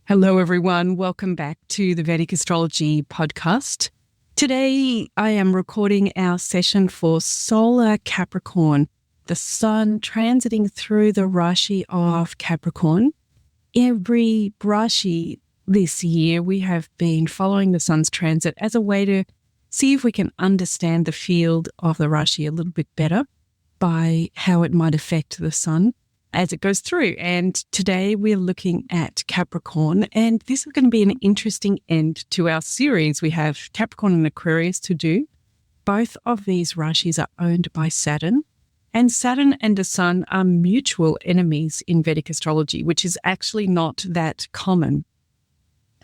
Hello, everyone. Welcome back to the Vedic Astrology podcast. Today, I am recording our session for Solar Capricorn, the Sun transiting through the Rashi of Capricorn. Every Rashi this year, we have been following the Sun's transit as a way to see if we can understand the field of the Rashi a little bit better by how it might affect the Sun as it goes through. And today we're looking at Capricorn, and this is going to be an interesting end to our series. We have Capricorn and Aquarius to do. Both of these Rashis are owned by Saturn, and Saturn and the Sun are mutual enemies in Vedic astrology, which is actually not that common.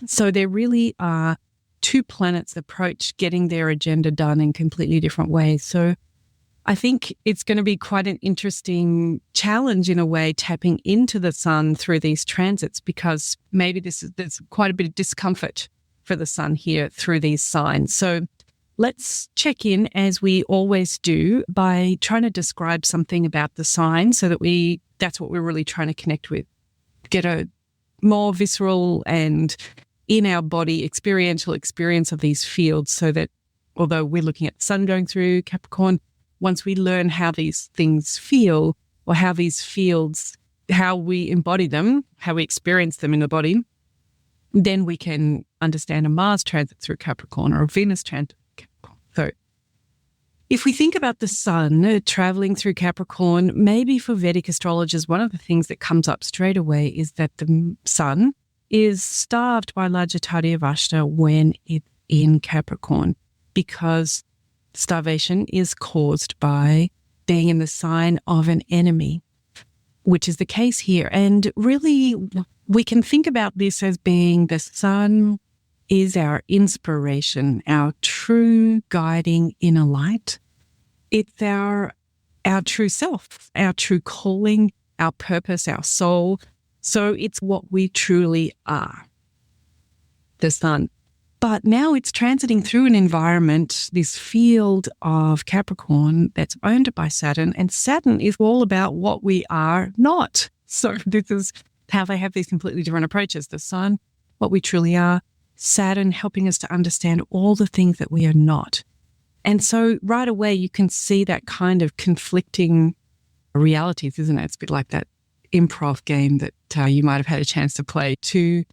So there really are two planets approach getting their agenda done in completely different ways. So I think it's going to be quite an interesting challenge in a way, tapping into the Sun through these transits, because maybe there's quite a bit of discomfort for the Sun here through these signs. So let's check in, as we always do, by trying to describe something about the sign so that that's what we're really trying to connect with, get a more visceral and in our body experiential experience of these fields, so that although we're looking at the Sun going through Capricorn, once we learn how these things feel, or how these fields, how we embody them, how we experience them in the body, then we can understand a Mars transit through Capricorn or a Venus transit through Capricorn. So if we think about the Sun traveling through Capricorn, maybe for Vedic astrologers, one of the things that comes up straight away is that the Sun is starved by Kshudhita Avastha when it's in Capricorn, because starvation is caused by being in the sign of an enemy, which is the case here. And really, we can think about this as being the Sun is our inspiration, our true guiding inner light. It's our true self, our true calling, our purpose, our soul. So it's what we truly are, the Sun. But now it's transiting through an environment, this field of Capricorn that's owned by Saturn, and Saturn is all about what we are not. So this is how they have these completely different approaches. The Sun, what we truly are, Saturn helping us to understand all the things that we are not. And so right away you can see that kind of conflicting realities, isn't it? It's a bit like that improv game that you might have had a chance to play, two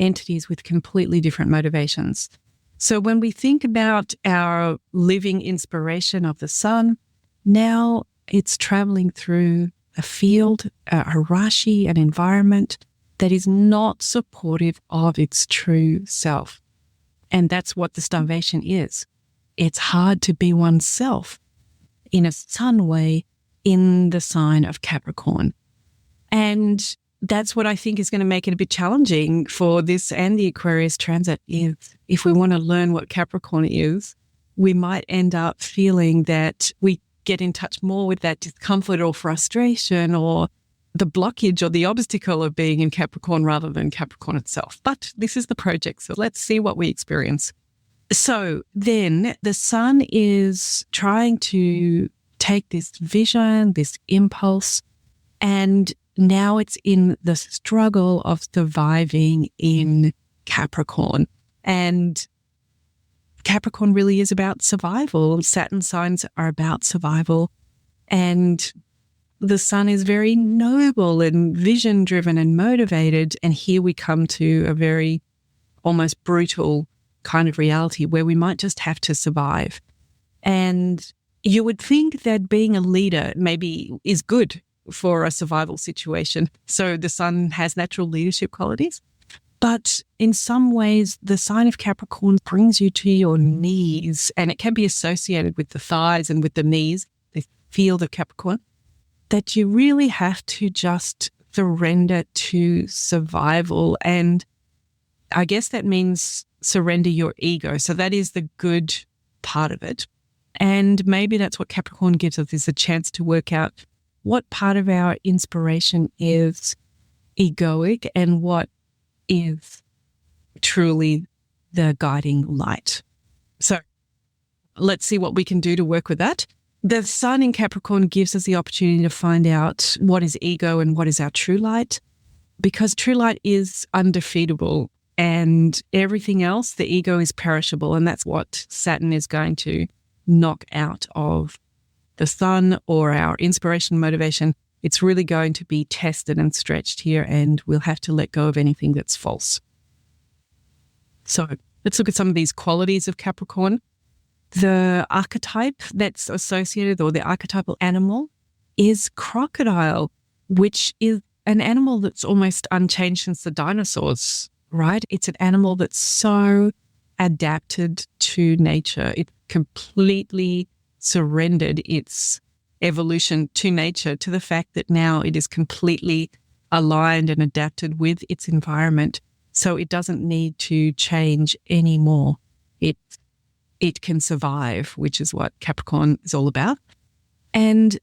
entities with completely different motivations. So when we think about our living inspiration of the Sun, now it's traveling through a field, a Rashi, an environment that is not supportive of its true self. And that's what the starvation is. It's hard to be oneself in a Sun way in the sign of Capricorn. And that's what I think is going to make it a bit challenging for this and the Aquarius transit. Is if we want to learn what Capricorn is, we might end up feeling that we get in touch more with that discomfort or frustration or the blockage or the obstacle of being in Capricorn rather than Capricorn itself. But this is the project, so let's see what we experience. So then the Sun is trying to take this vision, this impulse, and now it's in the struggle of surviving in Capricorn. And Capricorn really is about survival. Saturn signs are about survival. And the Sun is very noble and vision-driven and motivated. And here we come to a very almost brutal kind of reality where we might just have to survive. And you would think that being a leader maybe is good for a survival situation. So the Sun has natural leadership qualities. But in some ways, the sign of Capricorn brings you to your knees, and it can be associated with the thighs and with the knees, the field of Capricorn, that you really have to just surrender to survival. And I guess that means surrender your ego. So that is the good part of it. And maybe that's what Capricorn gives us, is a chance to work out what part of our inspiration is egoic and what is truly the guiding light. So let's see what we can do to work with that. The Sun in Capricorn gives us the opportunity to find out what is ego and what is our true light. because true light is undefeatable, and everything else, the ego, is perishable. And that's what Saturn is going to knock out of the sun or our inspiration, motivation. It's really going to be tested and stretched here, and we'll have to let go of anything that's false. So let's look at some of these qualities of Capricorn. The archetype that's associated, or the archetypal animal, is crocodile, which is an animal that's almost unchanged since the dinosaurs, right? It's an animal that's so adapted to nature. It completely surrendered its evolution to nature, to the fact that now it is completely aligned and adapted with its environment. So it doesn't need to change anymore. It can survive, which is what Capricorn is all about. And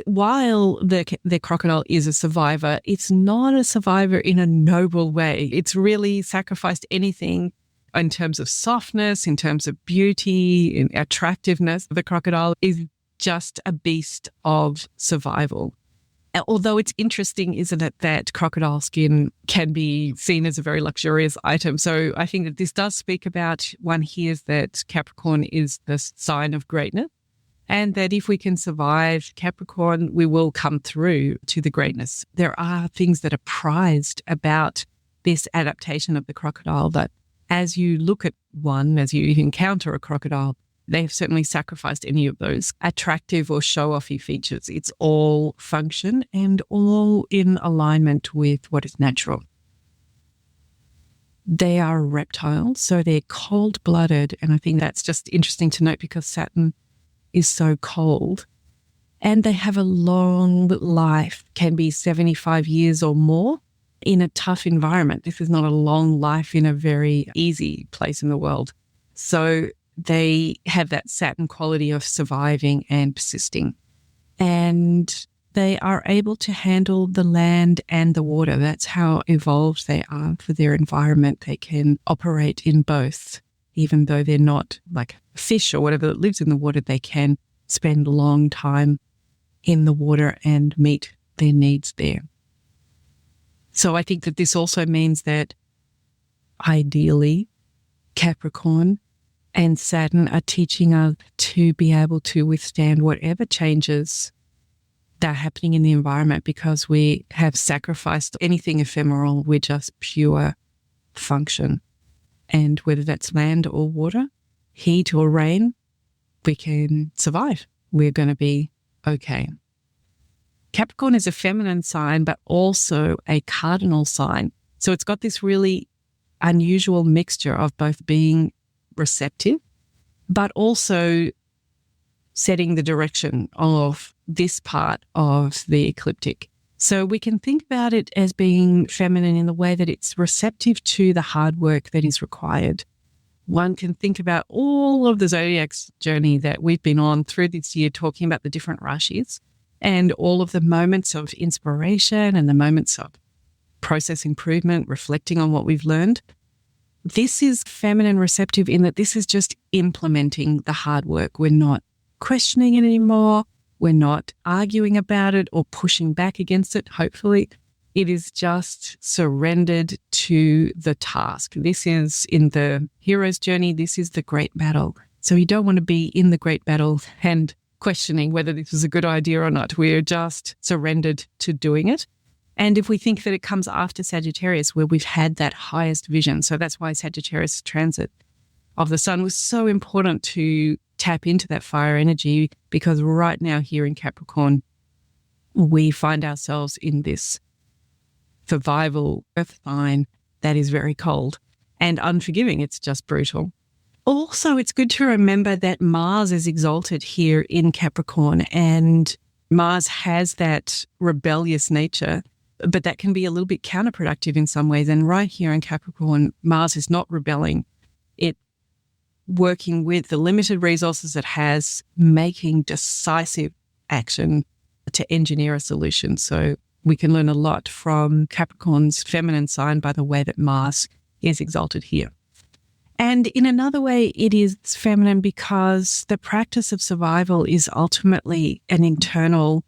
while the crocodile is a survivor, it's not a survivor in a noble way. It's really sacrificed anything in terms of softness, in terms of beauty, in attractiveness. The crocodile is just a beast of survival. Although it's interesting, isn't it, that crocodile skin can be seen as a very luxurious item. So I think that this does speak about, one hears that Capricorn is the sign of greatness, and that if we can survive Capricorn, we will come through to the greatness. There are things that are prized about this adaptation of the crocodile, that as you look at one, as you encounter a crocodile, they have certainly sacrificed any of those attractive or show-offy features. It's all function and all in alignment with what is natural. They are reptiles, so they're cold-blooded, and I think that's just interesting to note because Saturn is so cold. And they have a long life, can be 75 years or more in a tough environment. This is not a long life in a very easy place in the world. So they have that Saturn quality of surviving and persisting. And they are able to handle the land and the water. That's how evolved they are for their environment. They can operate in both. Even though they're not like fish or whatever that lives in the water, they can spend a long time in the water and meet their needs there. So I think that this also means that ideally Capricorn and Saturn are teaching us to be able to withstand whatever changes that are happening in the environment, because we have sacrificed anything ephemeral. We're just pure function. And whether that's land or water, heat or rain, we can survive. We're going to be okay. Capricorn is a feminine sign, but also a cardinal sign. So it's got this really unusual mixture of both being receptive, but also setting the direction of this part of the ecliptic. So we can think about it as being feminine in the way that it's receptive to the hard work that is required. One can think about all of the zodiac's journey that we've been on through this year, talking about the different rashis and all of the moments of inspiration and the moments of process improvement, reflecting on what we've learned. This is feminine receptive in that this is just implementing the hard work. We're not questioning it anymore. We're not arguing about it or pushing back against it. Hopefully, it is just surrendered to the task. This is in the hero's journey. This is the great battle. So you don't want to be in the great battle and questioning whether this was a good idea or not. We're just surrendered to doing it. And if we think that it comes after Sagittarius, where we've had that highest vision, so that's why Sagittarius transit of the sun was so important to tap into that fire energy, because right now here in Capricorn, we find ourselves in this survival earth sign that is very cold and unforgiving. It's just brutal. Also, it's good to remember that Mars is exalted here in Capricorn, and Mars has that rebellious nature, but that can be a little bit counterproductive in some ways. And right here in Capricorn, Mars is not rebelling. It's working with the limited resources it has, making decisive action to engineer a solution. So we can learn a lot from Capricorn's feminine sign by the way that Mars is exalted here. And in another way, it is feminine because the practice of survival is ultimately an internal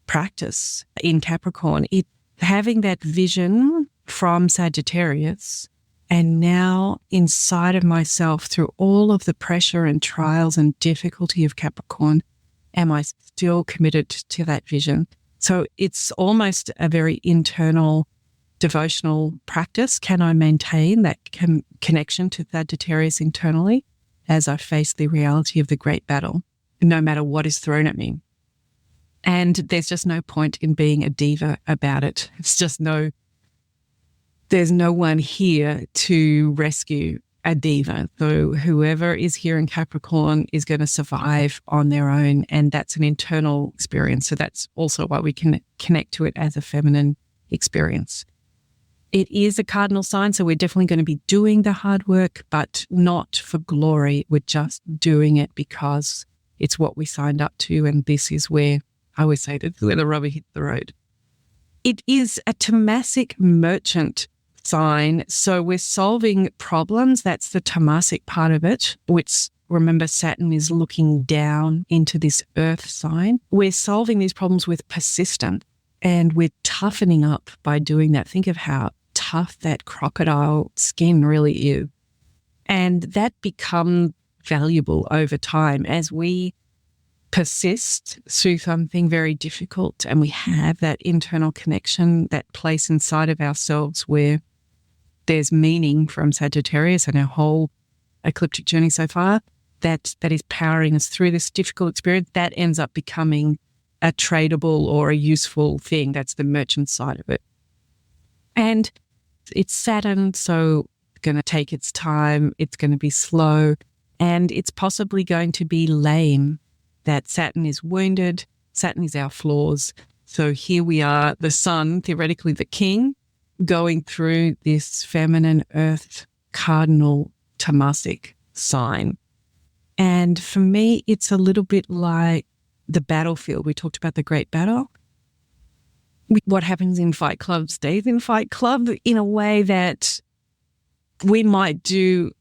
practice in Capricorn. having that vision from Sagittarius, and now inside of myself, through all of the pressure and trials and difficulty of Capricorn, am I still committed to that vision? So it's almost a very internal devotional practice. Can I maintain that connection to Sagittarius internally as I face the reality of the great battle, no matter what is thrown at me? And there's just no point in being a diva about it. There's no one here to rescue a diva. So whoever is here in Capricorn is going to survive on their own. And that's an internal experience. So that's also why we can connect to it as a feminine experience. It is a cardinal sign, so we're definitely going to be doing the hard work, but not for glory. We're just doing it because it's what we signed up to. And this is where, I always say, that's where the rubber hits the road. It is a tamasic merchant sign. So we're solving problems. That's the tamasic part of it, which, remember, Saturn is looking down into this earth sign. We're solving these problems with persistence, and we're toughening up by doing that. Think of how tough that crocodile skin really is. And that becomes valuable over time as we persist through something very difficult, and we have that internal connection, that place inside of ourselves where there's meaning from Sagittarius and our whole ecliptic journey so far, that is powering us through this difficult experience. That ends up becoming a tradable or a useful thing. That's the merchant side of it. And it's Saturn, so it's going to take its time. It's going to be slow, and it's possibly going to be lame. That Saturn is wounded. Saturn is our flaws. So here we are, the sun, theoretically the king, going through this feminine earth cardinal tamasic sign. And for me, it's a little bit like the battlefield. We talked about the great battle. What happens in Fight Club stays in Fight Club, in a way that we might do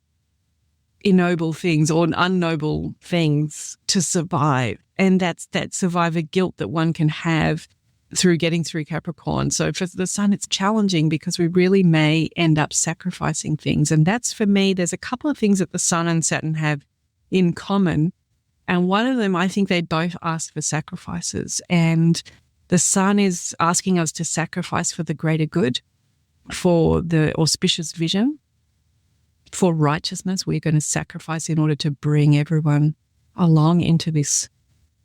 ignoble things or unnoble things to survive. And that's that survivor guilt that one can have through getting through Capricorn. So for the sun, it's challenging because we really may end up sacrificing things. And that's, for me, there's a couple of things that the sun and Saturn have in common. And one of them, I think they both ask for sacrifices. And the sun is asking us to sacrifice for the greater good, for the auspicious vision, for righteousness. We're going to sacrifice in order to bring everyone along into this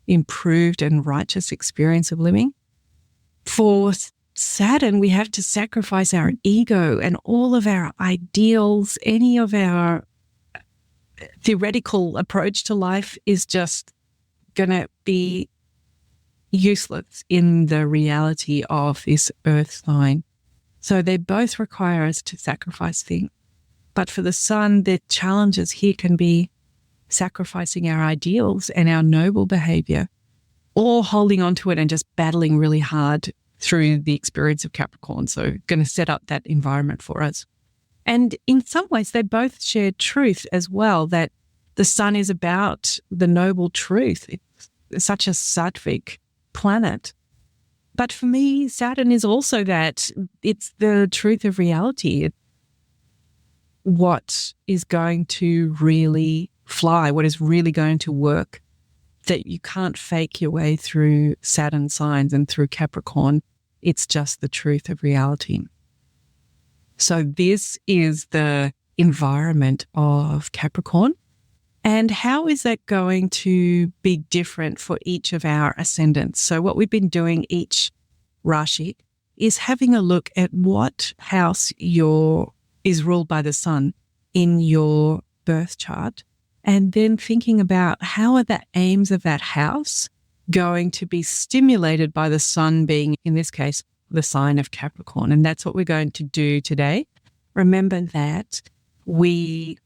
improved and righteous experience of living. For Saturn, we have to sacrifice our ego and all of our ideals. Any of our theoretical approach to life is just going to be useless in the reality of this earth sign. So they both require us to sacrifice things. But for the sun, the challenges here can be sacrificing our ideals and our noble behavior, or holding on to it and just battling really hard through the experience of Capricorn. So going to set up that environment for us. And in some ways, they both share truth as well, that the sun is about the noble truth. It's such a sattvic planet. But for me, Saturn is also that. It's the truth of reality. What is going to really fly, what is really going to work, that you can't fake your way through Saturn signs and through Capricorn. It's just the truth of reality. So this is the environment of Capricorn. And how is that going to be different for each of our ascendants? So what we've been doing each Rashi is having a look at what house is ruled by the sun in your birth chart, and then thinking about how are the aims of that house going to be stimulated by the sun being, in this case, the sign of Capricorn. And that's what we're going to do today. Remember that we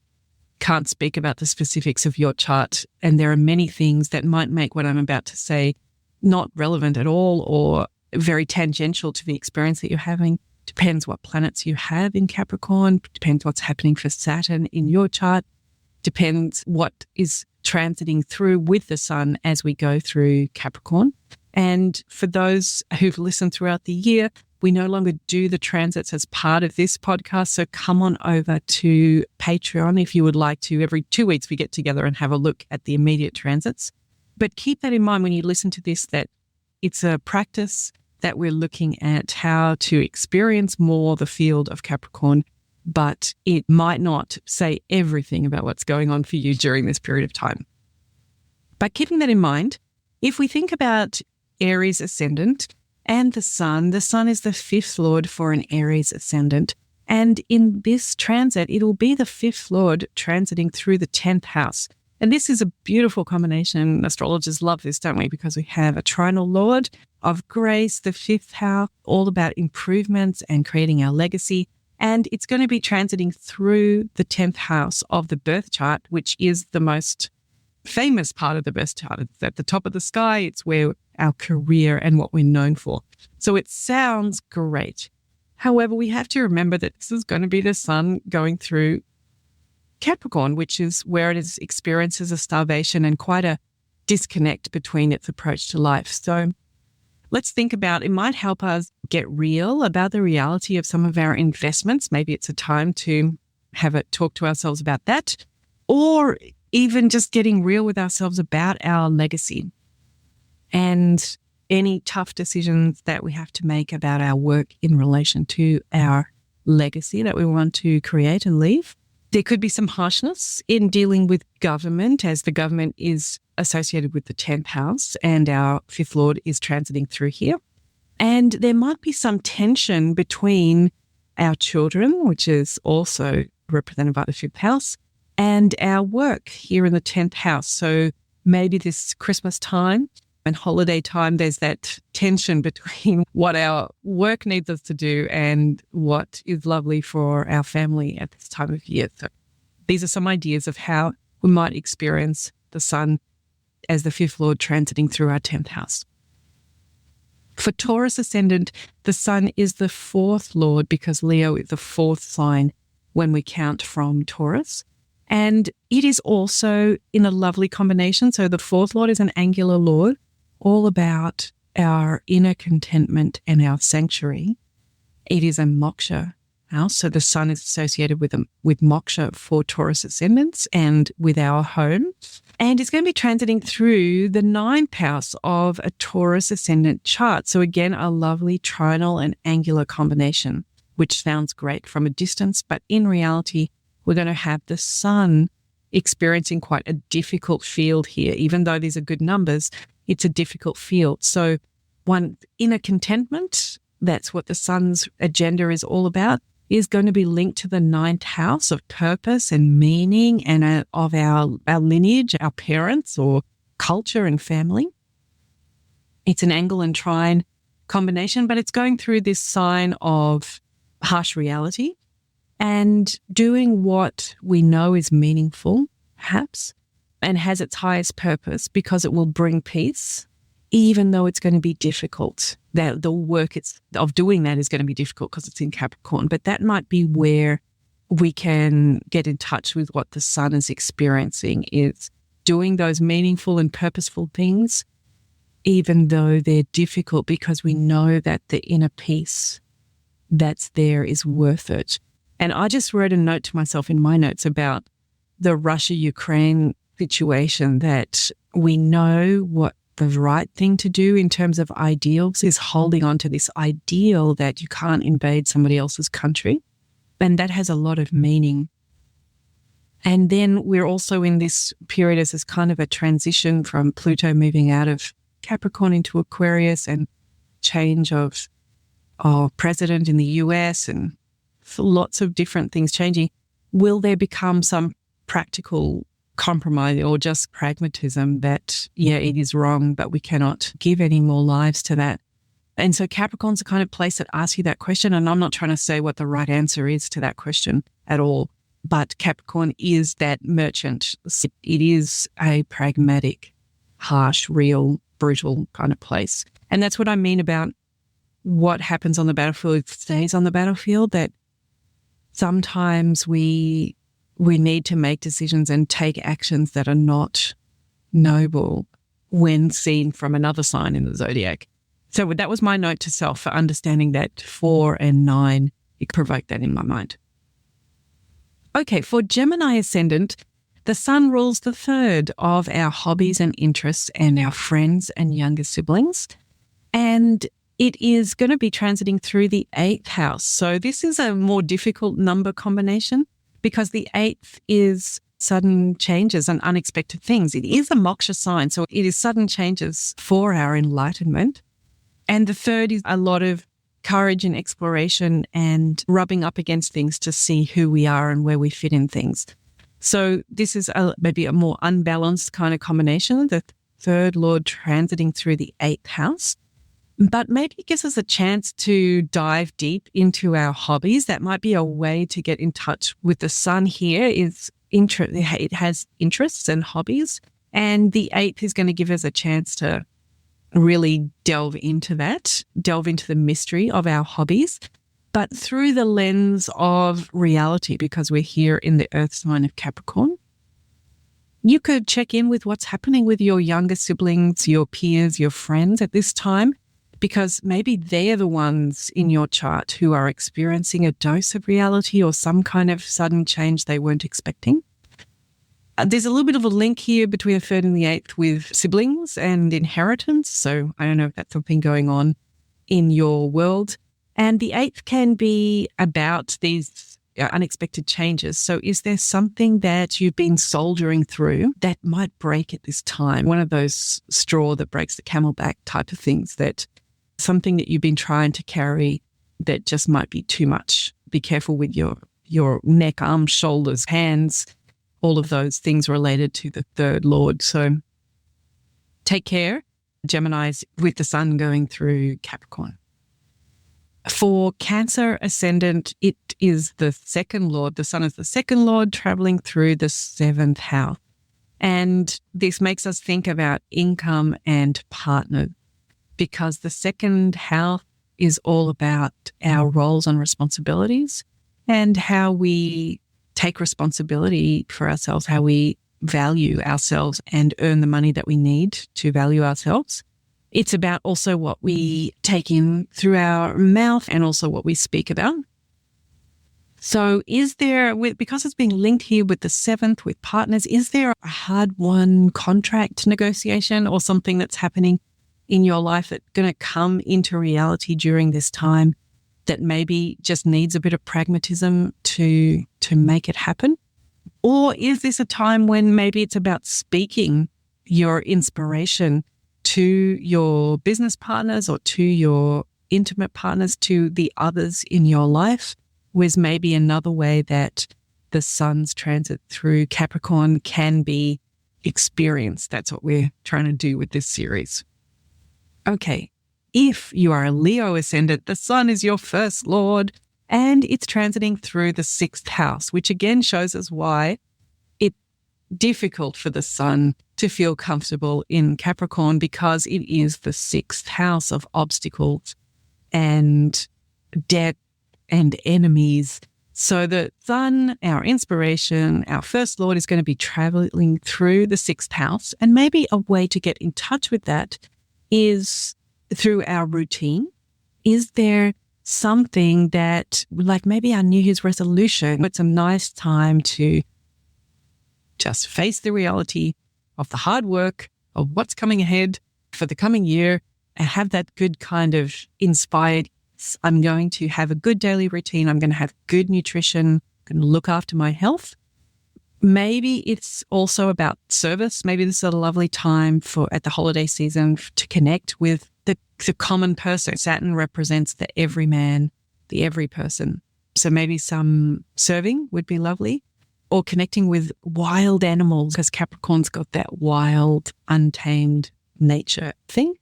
can't speak about the specifics of your chart, and there are many things that might make what I'm about to say not relevant at all or very tangential to the experience that you're having. Depends what planets you have in Capricorn, depends what's happening for Saturn in your chart, depends what is transiting through with the sun as we go through Capricorn. And for those who've listened throughout the year, We no longer do the transits as part of this podcast. So come on over to Patreon if you would like to. Every 2 weeks we get together and have a look at the immediate transits. But keep that in mind when you listen to this, that it's a practice that we're looking at how to experience more the field of Capricorn, but it might not say everything about what's going on for you during this period of time. But keeping that in mind, if we think about Aries ascendant and the sun is the fifth lord for an Aries ascendant. And in this transit, it'll be the fifth lord transiting through the 10th house. And this is a beautiful combination. Astrologers love this, don't we? Because we have a trinal lord of grace, the fifth house, all about improvements and creating our legacy. And it's going to be transiting through the 10th house of the birth chart, which is the most famous part of the birth chart. It's at the top of the sky. It's where our career and what we're known for. So it sounds great. However, we have to remember that this is going to be the sun going through Capricorn, which is where it experiences a starvation and quite a disconnect between its approach to life. So let's think about, it might help us get real about the reality of some of our investments. Maybe it's a time to have a talk to ourselves about that, or even just getting real with ourselves about our legacy and any tough decisions that we have to make about our work in relation to our legacy that we want to create and leave. There could be some harshness in dealing with government, as the government is associated with the 10th house and our fifth lord is transiting through here. And there might be some tension between our children, which is also represented by the fifth house, and our work here in the 10th house. So maybe this Christmas time and holiday time, there's that tension between what our work needs us to do and what is lovely for our family at this time of year. So these are some ideas of how we might experience the sun as the fifth lord transiting through our 10th house. For Taurus ascendant, the sun is the fourth lord because Leo is the fourth sign when we count from Taurus. And it is also in a lovely combination. So the fourth lord is an angular lord, all about our inner contentment and our sanctuary. It is a moksha house. So the sun is associated with moksha for Taurus ascendants and with our home. And it's going to be transiting through the 9th house of a Taurus ascendant chart. So again, a lovely trinal and angular combination, which sounds great from a distance, but in reality, we're going to have the sun experiencing quite a difficult field here. Even though these are good numbers, it's a difficult field. So one, inner contentment, that's what the sun's agenda is all about, is going to be linked to the 9th house of purpose and meaning and of our lineage, our parents or culture and family. It's an angle and trine combination, but it's going through this sign of harsh reality and doing what we know is meaningful, perhaps, and has its highest purpose because it will bring peace, even though it's going to be difficult. That the work of doing that is going to be difficult because it's in Capricorn, but that might be where we can get in touch with what the sun is experiencing, is doing those meaningful and purposeful things, even though they're difficult, because we know that the inner peace that's there is worth it. And I just wrote a note to myself in my notes about the Russia-Ukraine situation, that we know what the right thing to do in terms of ideals is holding on to this ideal that you can't invade somebody else's country. And that has a lot of meaning. And then we're also in this period as this kind of a transition from Pluto moving out of Capricorn into Aquarius and change of president in the US and lots of different things changing. Will there become some practical compromise or just pragmatism that, yeah, it is wrong, but we cannot give any more lives to that? And so Capricorn's the kind of place that asks you that question. And I'm not trying to say what the right answer is to that question at all, but Capricorn is that merchant. It is a pragmatic, harsh, real, brutal kind of place. And that's what I mean about what happens on the battlefield stays on the battlefield, that sometimes we need to make decisions and take actions that are not noble when seen from another sign in the zodiac. So that was my note to self for understanding that 4 and 9, it provoked that in my mind. Okay, for Gemini Ascendant, the sun rules the third of our hobbies and interests and our friends and younger siblings. And it is going to be transiting through the 8th house. So this is a more difficult number combination because the 8th is sudden changes and unexpected things. It is a moksha sign, so it is sudden changes for our enlightenment. And the 3rd is a lot of courage and exploration and rubbing up against things to see who we are and where we fit in things. So this is maybe a more unbalanced kind of combination, the 3rd Lord transiting through the 8th house. But maybe it gives us a chance to dive deep into our hobbies. That might be a way to get in touch with the sun here. It has interests and hobbies. And the 8th is going to give us a chance to really delve into the mystery of our hobbies, but through the lens of reality, because we're here in the earth sign of Capricorn. You could check in with what's happening with your younger siblings, your peers, your friends at this time, because maybe they're the ones in your chart who are experiencing a dose of reality or some kind of sudden change they weren't expecting. There's a little bit of a link here between the 3rd and the 8th with siblings and inheritance. So I don't know if that's something going on in your world. And the 8th can be about these unexpected changes. So is there something that you've been soldiering through that might break at this time? One of those straw that breaks the camel back type of things, that something that you've been trying to carry that just might be too much. Be careful with your neck, arms, shoulders, hands, all of those things related to the 3rd Lord. So take care, Geminis, with the sun going through Capricorn. For Cancer Ascendant, it is the 2nd Lord. The sun is the 2nd Lord traveling through the 7th house. And this makes us think about income and partner, because the 2nd house is all about our roles and responsibilities and how we take responsibility for ourselves, how we value ourselves and earn the money that we need to value ourselves. It's about also what we take in through our mouth and also what we speak about. So is there, because it's being linked here with the 7th, with partners, is there a hard-won contract negotiation or something that's happening in your life that's going to come into reality during this time that maybe just needs a bit of pragmatism to make it happen? Or is this a time when maybe it's about speaking your inspiration to your business partners or to your intimate partners, to the others in your life? Was maybe another way that the sun's transit through Capricorn can be experienced. That's what we're trying to do with this series. Okay. If you are a Leo ascendant, the sun is your 1st Lord and it's transiting through the 6th house, which again shows us why it's difficult for the sun to feel comfortable in Capricorn, because it is the 6th house of obstacles and debt and enemies. So the sun, our inspiration, our 1st Lord, is going to be traveling through the 6th house. And maybe a way to get in touch with that is through our routine. Is there something that, like maybe our New Year's resolution, it's a nice time to just face the reality of the hard work of what's coming ahead for the coming year and have that good kind of inspired, I'm going to have a good daily routine. I'm going to have good nutrition. I'm going to look after my health. Maybe it's also about service. Maybe this is a lovely time at the holiday season to connect with the common person. Saturn represents the everyman, the every person. So maybe some serving would be lovely, or connecting with wild animals, because Capricorn's got that wild, untamed nature thing.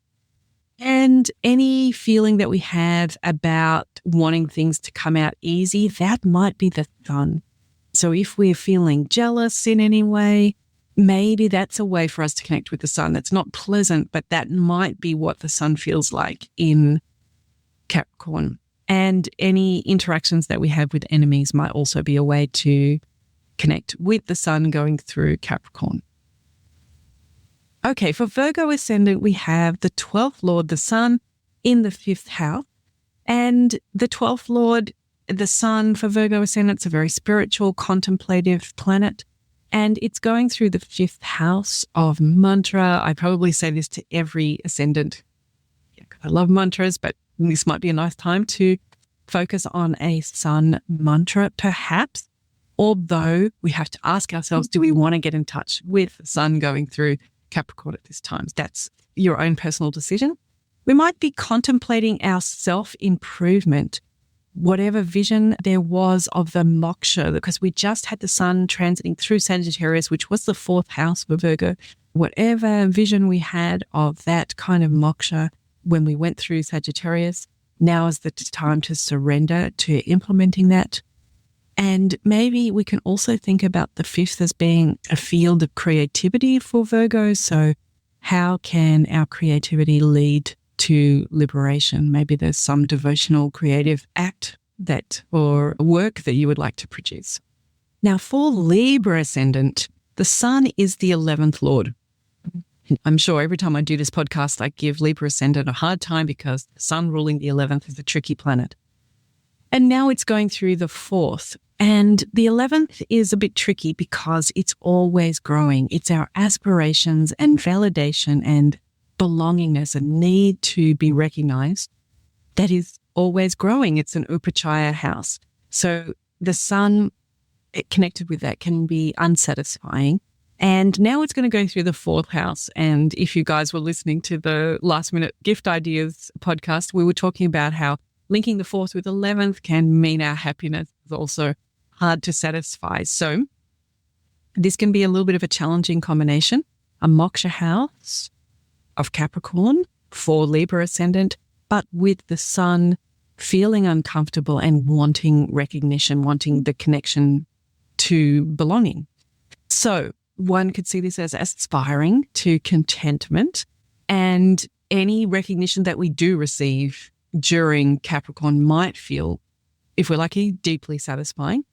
And any feeling that we have about wanting things to come out easy, that might be the sun. So if we're feeling jealous in any way, maybe that's a way for us to connect with the sun. That's not pleasant, but that might be what the sun feels like in Capricorn. And any interactions that we have with enemies might also be a way to connect with the sun going through Capricorn. Okay, for Virgo Ascendant, we have the 12th Lord, the sun, in the 5th house. And the 12th Lord, the Sun for Virgo Ascendant, it's a very spiritual, contemplative planet. And it's going through the 5th house of mantra. I probably say this to every ascendant. Yeah, I love mantras, but this might be a nice time to focus on a Sun mantra, perhaps. Although we have to ask ourselves, do we want to get in touch with the Sun going through Capricorn at this time? That's your own personal decision. We might be contemplating our self-improvement, whatever vision there was of the moksha, because we just had the Sun transiting through Sagittarius, which was the 4th house for Virgo. Whatever vision we had of that kind of moksha when we went through Sagittarius, now is the time to surrender to implementing that. And maybe we can also think about the 5th as being a field of creativity for Virgo. So how can our creativity lead to liberation? Maybe there's some devotional creative act or work that you would like to produce. Now for Libra Ascendant, the Sun is the 11th Lord. I'm sure every time I do this podcast, I give Libra Ascendant a hard time because the Sun ruling the 11th is a tricky planet. And now it's going through the 4th. And the 11th is a bit tricky because it's always growing. It's our aspirations and validation and belongingness, a need to be recognized, that is always growing. It's an upachaya house. So the Sun connected with that can be unsatisfying. And now it's going to go through the 4th house. And if you guys were listening to the Last Minute Gift Ideas podcast, we were talking about how linking the 4th with 11th can mean our happiness is also hard to satisfy. So this can be a little bit of a challenging combination. A moksha house of Capricorn for Libra Ascendant, but with the Sun feeling uncomfortable and wanting recognition, wanting the connection to belonging. So one could see this as aspiring to contentment, and any recognition that we do receive during Capricorn might feel, if we're lucky, deeply satisfying.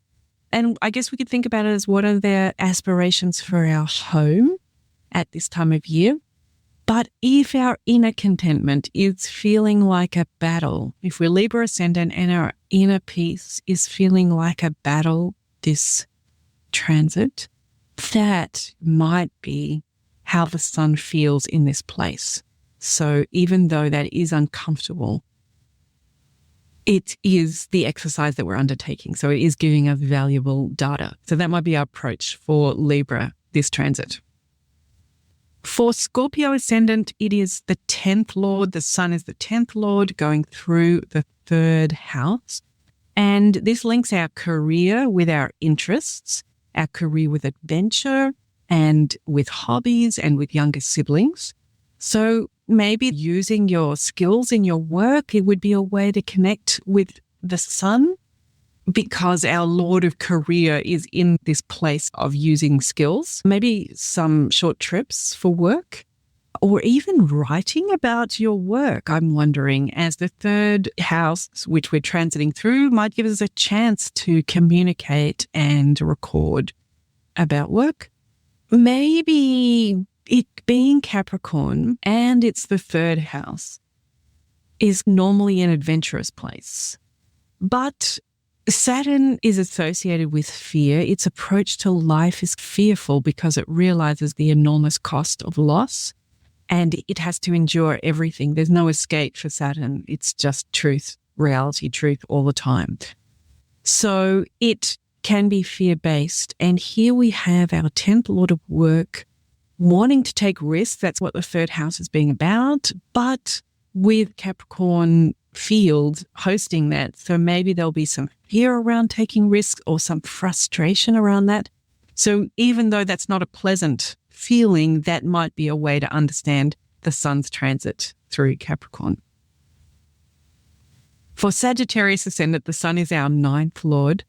And I guess we could think about it as what are their aspirations for our home at this time of year. But if our inner contentment is feeling like a battle, if we're Libra Ascendant and our inner peace is feeling like a battle this transit, that might be how the Sun feels in this place. So even though that is uncomfortable, it is the exercise that we're undertaking. So it is giving us valuable data. So that might be our approach for Libra this transit. For Scorpio Ascendant, it is the 10th Lord. The Sun is the 10th Lord going through the 3rd house. And this links our career with our interests, our career with adventure and with hobbies and with younger siblings. So maybe using your skills in your work, it would be a way to connect with the Sun, because our Lord of Career is in this place of using skills. Maybe some short trips for work, or even writing about your work, I'm wondering, as the 3rd house, which we're transiting through, might give us a chance to communicate and record about work. Maybe it being Capricorn and it's the 3rd house is normally an adventurous place. But Saturn is associated with fear. Its approach to life is fearful because it realizes the enormous cost of loss and it has to endure everything. There's no escape for Saturn. It's just truth, reality, truth all the time. So it can be fear-based. And here we have our 10th Lord of Work wanting to take risks. That's what the 3rd house is being about. But with Capricorn field hosting that. So maybe there'll be some fear around taking risks or some frustration around that. So even though that's not a pleasant feeling, that might be a way to understand the Sun's transit through Capricorn. For Sagittarius Ascendant, the Sun is our 9th Lord,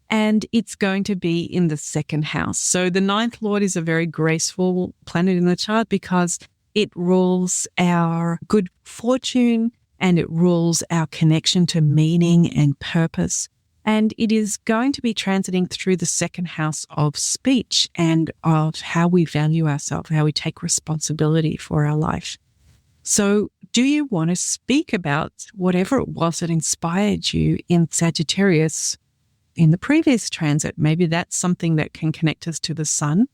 and it's going to be in the 2nd house. So the 9th Lord is a very graceful planet in the chart because it rules our good fortune and it rules our connection to meaning and purpose. And it is going to be transiting through the 2nd house of speech and of how we value ourselves, how we take responsibility for our life. So do you want to speak about whatever it was that inspired you in Sagittarius in the previous transit? Maybe that's something that can connect us to the sun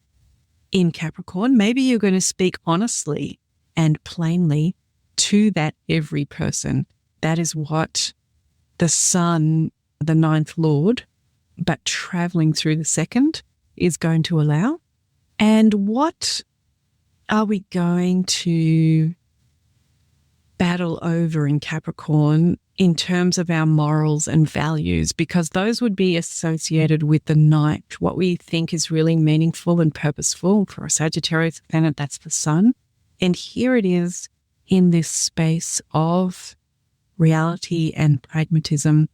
in Capricorn. Maybe you're going to speak honestly and plainly to that every person. That is what the sun, the ninth lord, but traveling through the second, is going to allow. And what are we going to battle over in Capricorn in terms of our morals and values? Because those would be associated with the ninth, what we think is really meaningful and purposeful. For a Sagittarius planet, that's the sun. And here it is in this space of reality and pragmatism.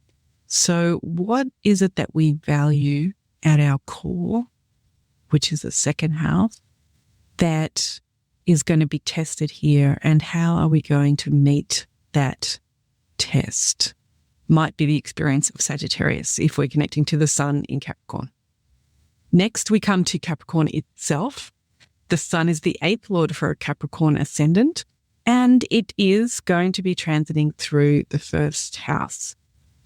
So what is it that we value at our core, which is the second house, that is going to be tested here? And how are we going to meet that test? Might be the experience of Sagittarius if we're connecting to the sun in Capricorn. Next, we come to Capricorn itself. The sun is the eighth lord for a Capricorn ascendant, and it is going to be transiting through the first house.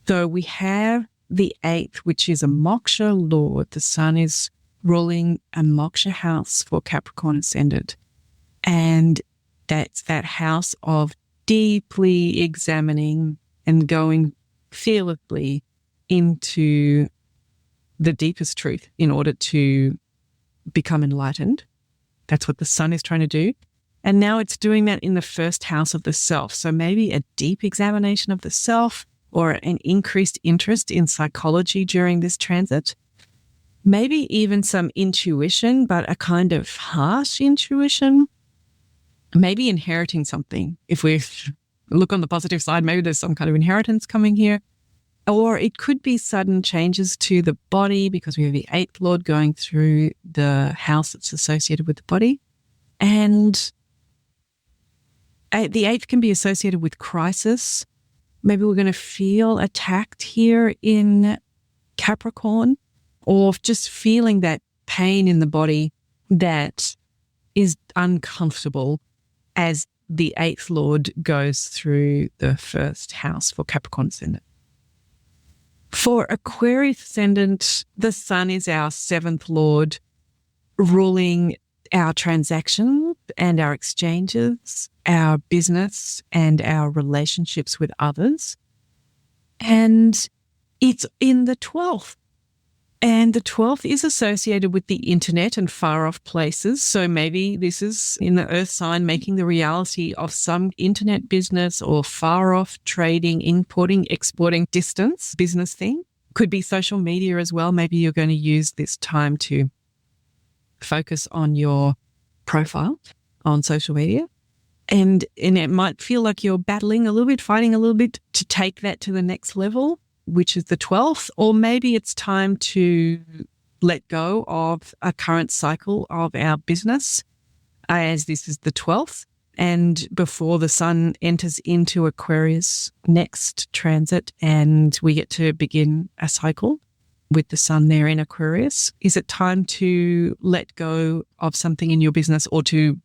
So we have the eighth, which is a moksha lord. The sun is ruling a moksha house for Capricorn ascendant. And that's that house of deeply examining and going fearlessly into the deepest truth in order to become enlightened. That's what the sun is trying to do. And now it's doing that in the first house of the self. So maybe a deep examination of the self, or an increased interest in psychology during this transit. Maybe even some intuition, but a kind of harsh intuition. Maybe inheriting something. If we look on the positive side, maybe there's some kind of inheritance coming here. Or it could be sudden changes to the body, because we have the eighth lord going through the house that's associated with the body. And the eighth can be associated with crisis. Maybe we're going to feel attacked here in Capricorn, or just feeling that pain in the body that is uncomfortable as the eighth lord goes through the first house for Capricorn ascendant. For Aquarius ascendant, the sun is our seventh lord, ruling our transactions and our exchanges, our business and our relationships with others. And it's in the 12th. And the 12th is associated with the internet and far off places. So maybe this is in the earth sign, making the reality of some internet business or far off trading, importing, exporting, distance business thing. Could be social media as well. Maybe you're going to use this time to focus on your profile on social media. And it might feel like you're battling a little bit, fighting a little bit to take that to the next level, which is the 12th. Or maybe it's time to let go of a current cycle of our business, as this is the 12th. And before the sun enters into Aquarius next transit, and we get to begin a cycle with the sun there in Aquarius. Is it time to let go of something in your business, or to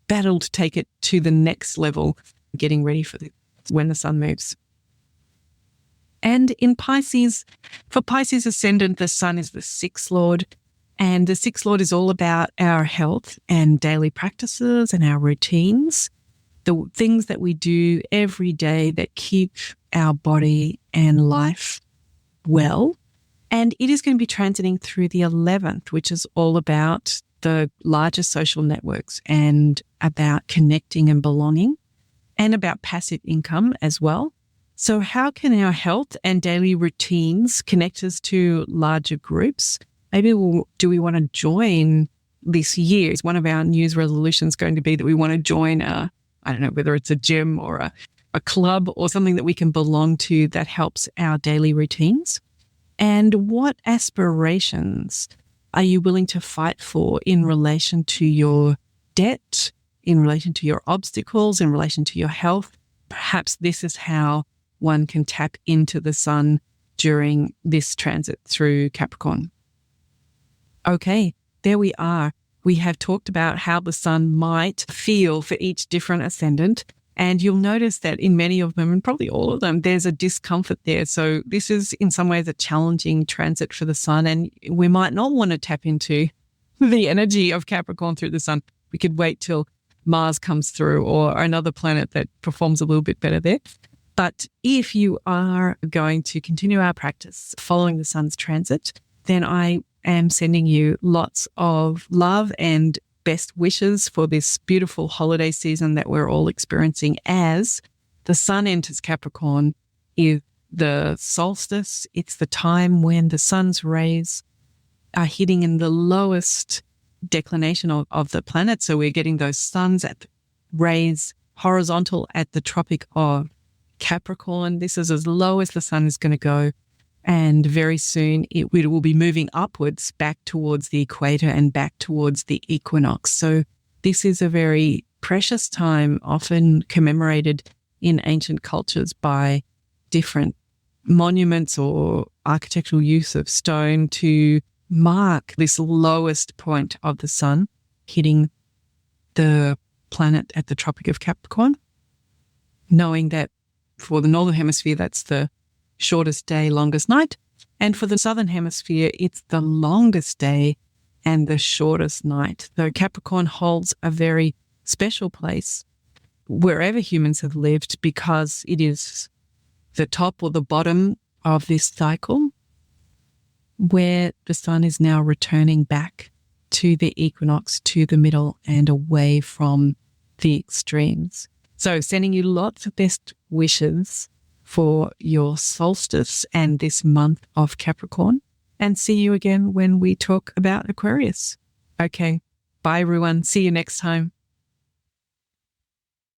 battle to take it to the next level, getting ready for when the sun moves? And in Pisces, for Pisces ascendant, the sun is the sixth lord. And the sixth lord is all about our health and daily practices and our routines, the things that we do every day that keep our body and life well. And it is going to be transiting through the 11th, which is all about the larger social networks and about connecting and belonging, and about passive income as well. So how can our health and daily routines connect us to larger groups? Maybe do we want to join this year? Is one of our New Year's resolutions going to be that we want to join I don't know, whether it's a gym or a club or something that we can belong to that helps our daily routines? And what aspirations are you willing to fight for in relation to your debt, in relation to your obstacles, in relation to your health? Perhaps this is how one can tap into the sun during this transit through Capricorn. Okay, there we are. We have talked about how the sun might feel for each different ascendant, And you'll notice that in many of them, and probably all of them, there's a discomfort there. So this is in some ways a challenging transit for the sun. And we might not want to tap into the energy of Capricorn through the sun. We could wait till Mars comes through or another planet that performs a little bit better there. But if you are going to continue our practice following the sun's transit, then I am sending you lots of love and best wishes for this beautiful holiday season that we're all experiencing as the sun enters Capricorn. Is the solstice. It's the time when the sun's rays are hitting in the lowest declination of the planet. So we're getting those suns at rays horizontal at the Tropic of Capricorn. This is as low as the sun is going to go. And very soon it will be moving upwards back towards the equator and back towards the equinox. So this is a very precious time, often commemorated in ancient cultures by different monuments or architectural use of stone to mark this lowest point of the sun hitting the planet at the Tropic of Capricorn, knowing that for the Northern Hemisphere, that's the shortest day, longest night. And for the Southern Hemisphere, it's the longest day and the shortest night. Though Capricorn holds a very special place wherever humans have lived because it is the top or the bottom of this cycle where the sun is now returning back to the equinox, to the middle and away from the extremes. So sending you lots of best wishes for your solstice and this month of Capricorn, and see you again when we talk about Aquarius. Okay, bye everyone. See you next time.